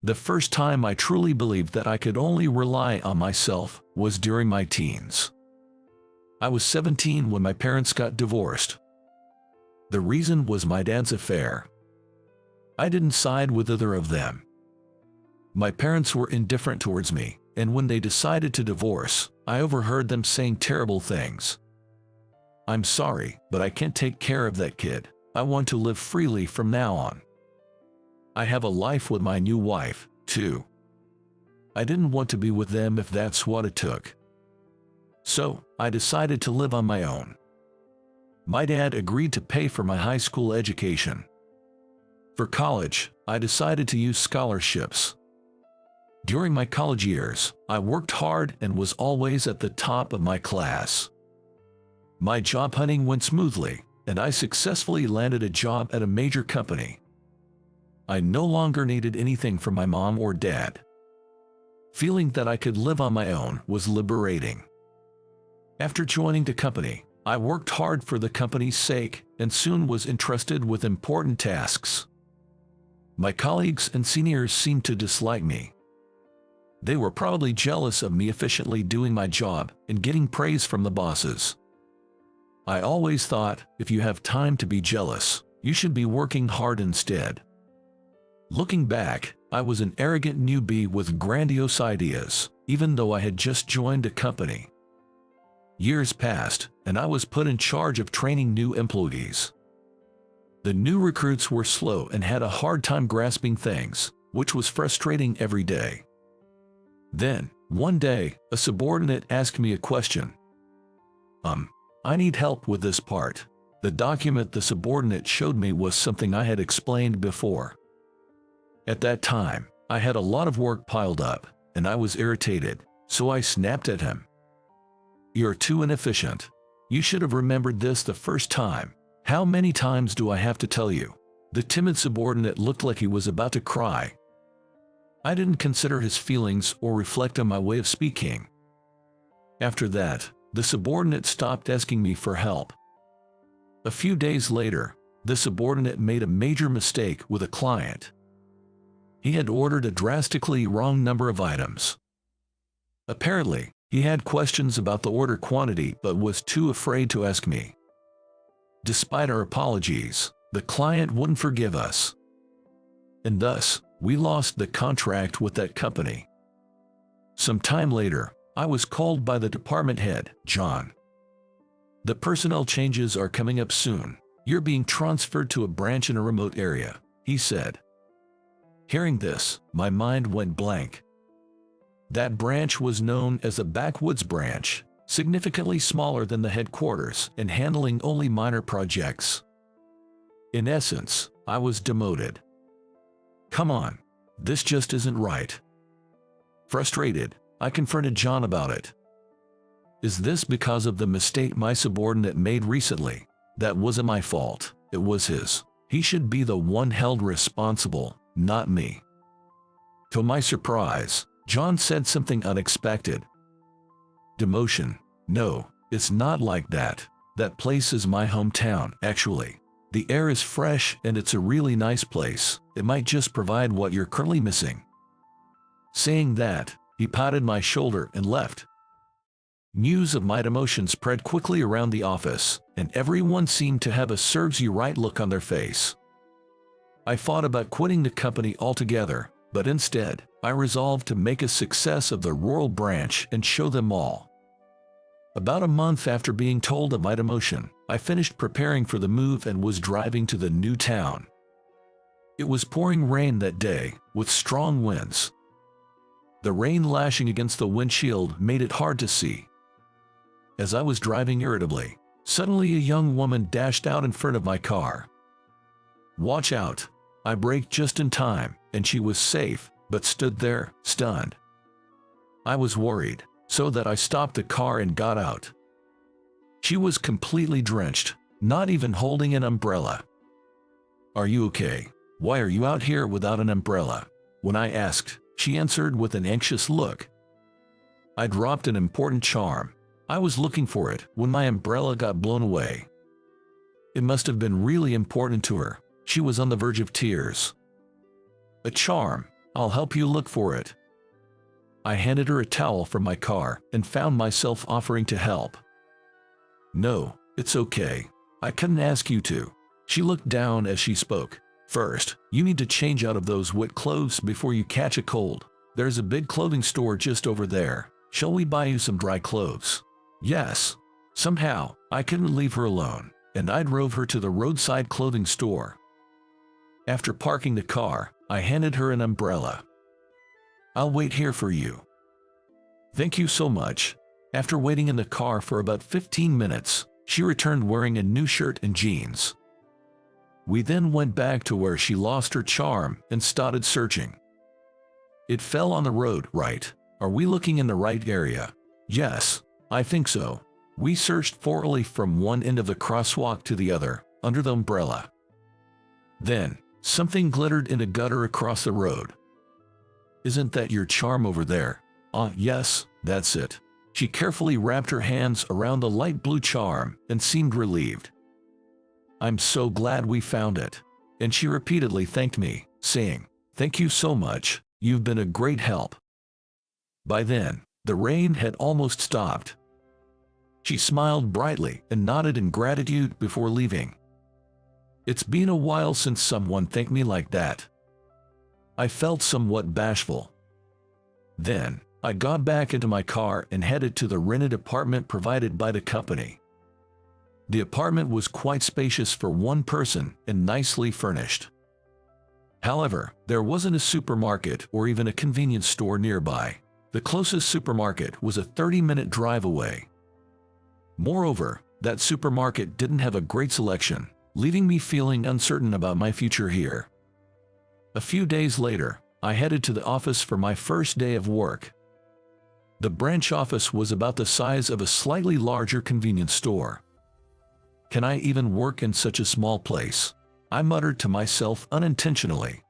The first time I truly believed that I could only rely on myself was during my teens. I was 17 when my parents got divorced. The reason was my dad's affair. I didn't side with either of them. My parents were indifferent towards me, and when they decided to divorce, I overheard them saying terrible things. "I'm sorry, but I can't take care of that kid. I want to live freely from now on. I have a life with my new wife, too. I didn't want to be with them if that's what it took. So, I decided to live on my own." My dad agreed to pay for my high school education. For college, I decided to use scholarships. During my college years, I worked hard and was always at the top of my class. My job hunting went smoothly, and I successfully landed a job at a major company. I no longer needed anything from my mom or dad. Feeling that I could live on my own was liberating. After joining the company, I worked hard for the company's sake and soon was entrusted with important tasks. My colleagues and seniors seemed to dislike me. They were probably jealous of me efficiently doing my job and getting praise from the bosses. I always thought, if you have time to be jealous, you should be working hard instead. Looking back, I was an arrogant newbie with grandiose ideas, even though I had just joined a company. Years passed, and I was put in charge of training new employees. The new recruits were slow and had a hard time grasping things, which was frustrating every day. Then, one day, a subordinate asked me a question. I need help with this part." The document the subordinate showed me was something I had explained before. At that time, I had a lot of work piled up, and I was irritated, so I snapped at him. "You're too inefficient. You should have remembered this the first time. How many times do I have to tell you?" The timid subordinate looked like he was about to cry. I didn't consider his feelings or reflect on my way of speaking. After that, the subordinate stopped asking me for help. A few days later, the subordinate made a major mistake with a client. He had ordered a drastically wrong number of items. Apparently, he had questions about the order quantity but was too afraid to ask me. Despite our apologies, the client wouldn't forgive us. And thus, we lost the contract with that company. Some time later, I was called by the department head, John. "The personnel changes are coming up soon. You're being transferred to a branch in a remote area," he said. Hearing this, my mind went blank. That branch was known as a backwoods branch, significantly smaller than the headquarters and handling only minor projects. In essence, I was demoted. Come on, this just isn't right. Frustrated, I confronted John about it. "Is this because of the mistake my subordinate made recently?" "That wasn't my fault, it was his. He should be the one held responsible, not me." To my surprise, John said something unexpected. "Demotion? No, it's not like that. That place is my hometown, actually. The air is fresh and it's a really nice place. It might just provide what you're currently missing." Saying that, he patted my shoulder and left. News of my demotion spread quickly around the office, and everyone seemed to have a serves-you-right look on their face. I thought about quitting the company altogether, but instead, I resolved to make a success of the rural branch and show them all. About a month after being told of my demotion, I finished preparing for the move and was driving to the new town. It was pouring rain that day, with strong winds. The rain lashing against the windshield made it hard to see. As I was driving irritably, suddenly a young woman dashed out in front of my car. "Watch out!" I braked just in time, and she was safe, but stood there, stunned. I was worried, so that I stopped the car and got out. She was completely drenched, not even holding an umbrella. "Are you okay? Why are you out here without an umbrella?" When I asked, she answered with an anxious look. I dropped an important charm. I was looking for it when my umbrella got blown away. It must have been really important to her. She was on the verge of tears. A charm. I'll help you look for it." I handed her a towel from my car and found myself offering to help. "No, it's okay. I couldn't ask you to." She looked down as she spoke. "First, you need to change out of those wet clothes before you catch a cold. There's a big clothing store just over there. Shall we buy you some dry clothes?" Yes. Somehow, I couldn't leave her alone, and I drove her to the roadside clothing store. After parking the car, I handed her an umbrella. "I'll wait here for you." "Thank you so much." After waiting in the car for about 15 minutes, she returned wearing a new shirt and jeans. We then went back to where she lost her charm and started searching. "It fell on the road, right? Are we looking in the right area?" "Yes, I think so." We searched thoroughly from one end of the crosswalk to the other, under the umbrella. Then, something glittered in a gutter across the road. "Isn't that your charm over there?" Yes, that's it." She carefully wrapped her hands around the light blue charm and seemed relieved. "I'm so glad we found it." And she repeatedly thanked me, saying, "Thank you so much, you've been a great help." By then, the rain had almost stopped. She smiled brightly and nodded in gratitude before leaving. It's been a while since someone thanked me like that. I felt somewhat bashful. Then, I got back into my car and headed to the rented apartment provided by the company. The apartment was quite spacious for one person and nicely furnished. However, there wasn't a supermarket or even a convenience store nearby. The closest supermarket was a 30-minute drive away. Moreover, that supermarket didn't have a great selection, leaving me feeling uncertain about my future here. A few days later, I headed to the office for my first day of work. The branch office was about the size of a slightly larger convenience store. "Can I even work in such a small place?" I muttered to myself unintentionally.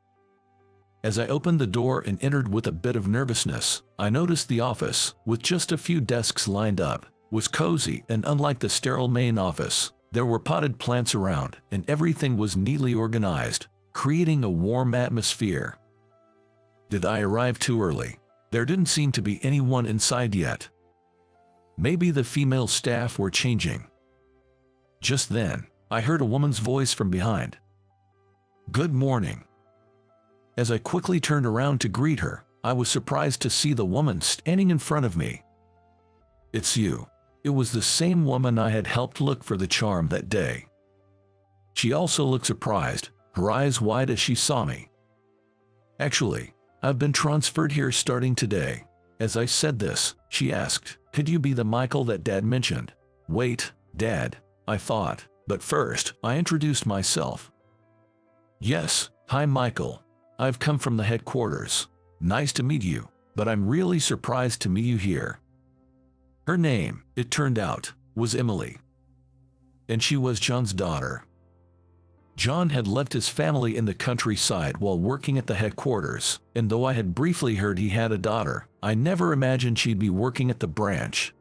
As I opened the door and entered with a bit of nervousness, I noticed the office, with just a few desks lined up, was cozy, and unlike the sterile main office, there were potted plants around, and everything was neatly organized, creating a warm atmosphere. Did I arrive too early? There didn't seem to be anyone inside yet. Maybe the female staff were changing. Just then, I heard a woman's voice from behind. "Good morning." As I quickly turned around to greet her, I was surprised to see the woman standing in front of me. "It's you." It was the same woman I had helped look for the charm that day. She also looked surprised, her eyes wide as she saw me. "Actually, I've been transferred here starting today." As I said this, she asked, "Could you be the Michael that Dad mentioned?" "Wait, Dad," I thought, but first, I introduced myself. "Yes, hi Michael. I've come from the headquarters. Nice to meet you, but I'm really surprised to meet you here." Her name, it turned out, was Emily. And she was John's daughter. John had left his family in the countryside while working at the headquarters, and though I had briefly heard he had a daughter, I never imagined she'd be working at the branch.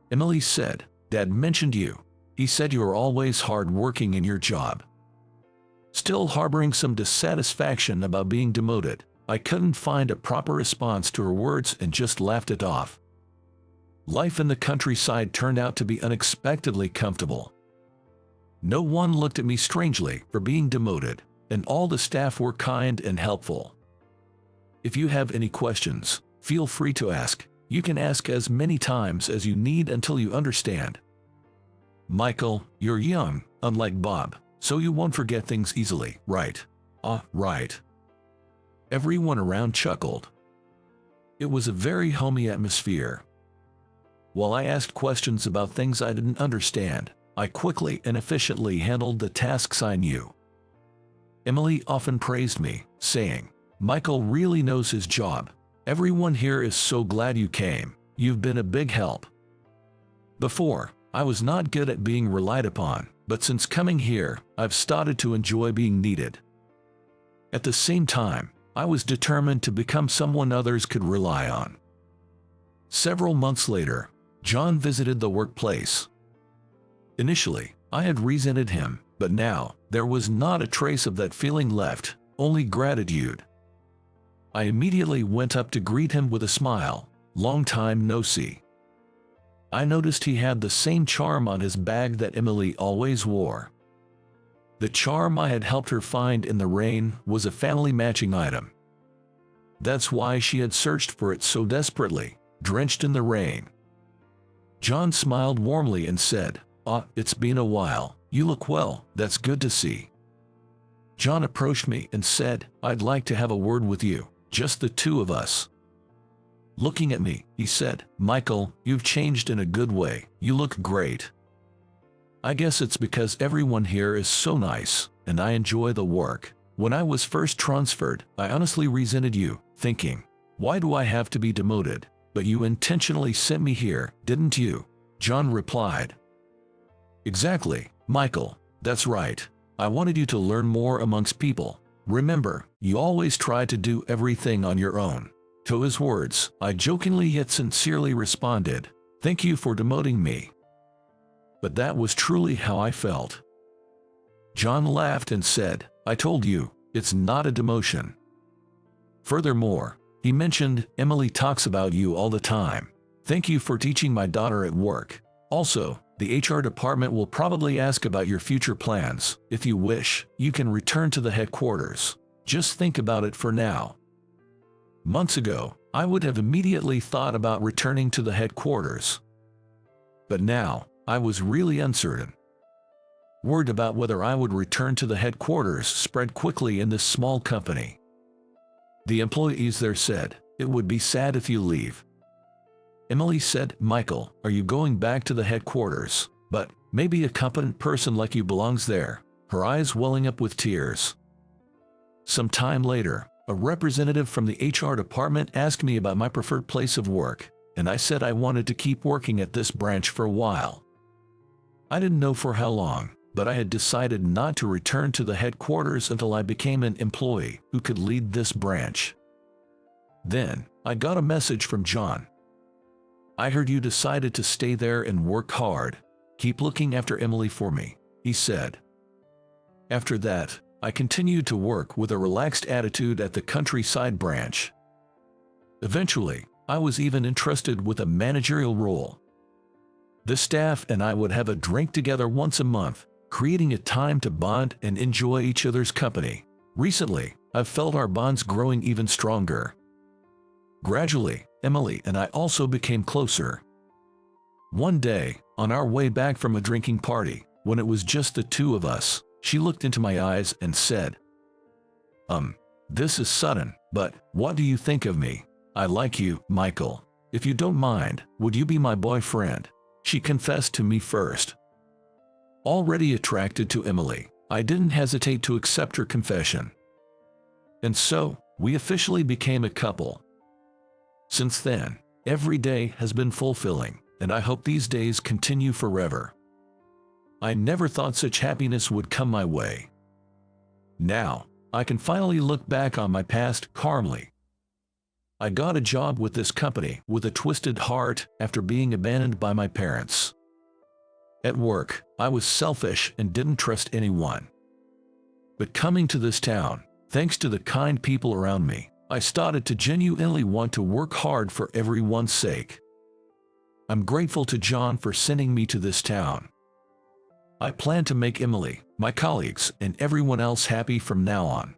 Emily said, "Dad mentioned you. He said you are always hard working in your job." Still harboring some dissatisfaction about being demoted, I couldn't find a proper response to her words and just laughed it off. Life in the countryside turned out to be unexpectedly comfortable. No one looked at me strangely for being demoted, and all the staff were kind and helpful. If you have any questions, feel free to ask. You can ask as many times as you need until you understand. "Michael, you're young, unlike Bob, so you won't forget things easily, right?" Right." Everyone around chuckled. It was a very homey atmosphere. While I asked questions about things I didn't understand, I quickly and efficiently handled the tasks I knew. Emily often praised me, saying, "Michael really knows his job. Everyone here is so glad you came. You've been a big help." Before, I was not good at being relied upon, but since coming here, I've started to enjoy being needed. At the same time, I was determined to become someone others could rely on. Several months later, John visited the workplace. Initially, I had resented him, but now, there was not a trace of that feeling left, only gratitude. I immediately went up to greet him with a smile. Long time no see. I noticed he had the same charm on his bag that Emily always wore. The charm I had helped her find in the rain was a family matching item. That's why she had searched for it so desperately, drenched in the rain. John smiled warmly and said, "Ah, it's been a while. You look well, that's good to see." John approached me and said, "I'd like to have a word with you, just the two of us." Looking at me, he said, "Michael, you've changed in a good way. You look great. I guess it's because everyone here is so nice, and I enjoy the work. When I was first transferred, I honestly resented you, thinking, why do I have to be demoted? But you intentionally sent me here, didn't you?" John replied. "Exactly, Michael, that's right. I wanted you to learn more amongst people. Remember, you always try to do everything on your own." To his words, I jokingly yet sincerely responded, "Thank you for demoting me." But that was truly how I felt. John laughed and said, "I told you, it's not a demotion." Furthermore, he mentioned, "Emily talks about you all the time. Thank you for teaching my daughter at work. Also, the HR department will probably ask about your future plans. If you wish, you can return to the headquarters. Just think about it for now." Months ago, I would have immediately thought about returning to the headquarters. But now, I was really uncertain. Word about whether I would return to the headquarters spread quickly in this small company. The employees there said, "It would be sad if you leave." Emily said, "Michael, are you going back to the headquarters? But maybe a competent person like you belongs there," her eyes welling up with tears. Some time later, a representative from the HR department asked me about my preferred place of work, and I said I wanted to keep working at this branch for a while. I didn't know for how long, but I had decided not to return to the headquarters until I became an employee who could lead this branch. Then, I got a message from John. "I heard you decided to stay there and work hard. Keep looking after Emily for me," he said. After that, I continued to work with a relaxed attitude at the countryside branch. Eventually, I was even entrusted with a managerial role. The staff and I would have a drink together once a month, creating a time to bond and enjoy each other's company. Recently, I've felt our bonds growing even stronger. Gradually, Emily and I also became closer. One day, on our way back from a drinking party, when it was just the two of us, she looked into my eyes and said, This is sudden, but what do you think of me? I like you, Michael. If you don't mind, would you be my boyfriend?" She confessed to me first. Already attracted to Emily, I didn't hesitate to accept her confession. And so, we officially became a couple. Since then, every day has been fulfilling, and I hope these days continue forever. I never thought such happiness would come my way. Now, I can finally look back on my past calmly. I got a job with this company with a twisted heart after being abandoned by my parents. At work, I was selfish and didn't trust anyone. But coming to this town, thanks to the kind people around me, I started to genuinely want to work hard for everyone's sake. I'm grateful to John for sending me to this town. I plan to make Emily, my colleagues, and everyone else happy from now on.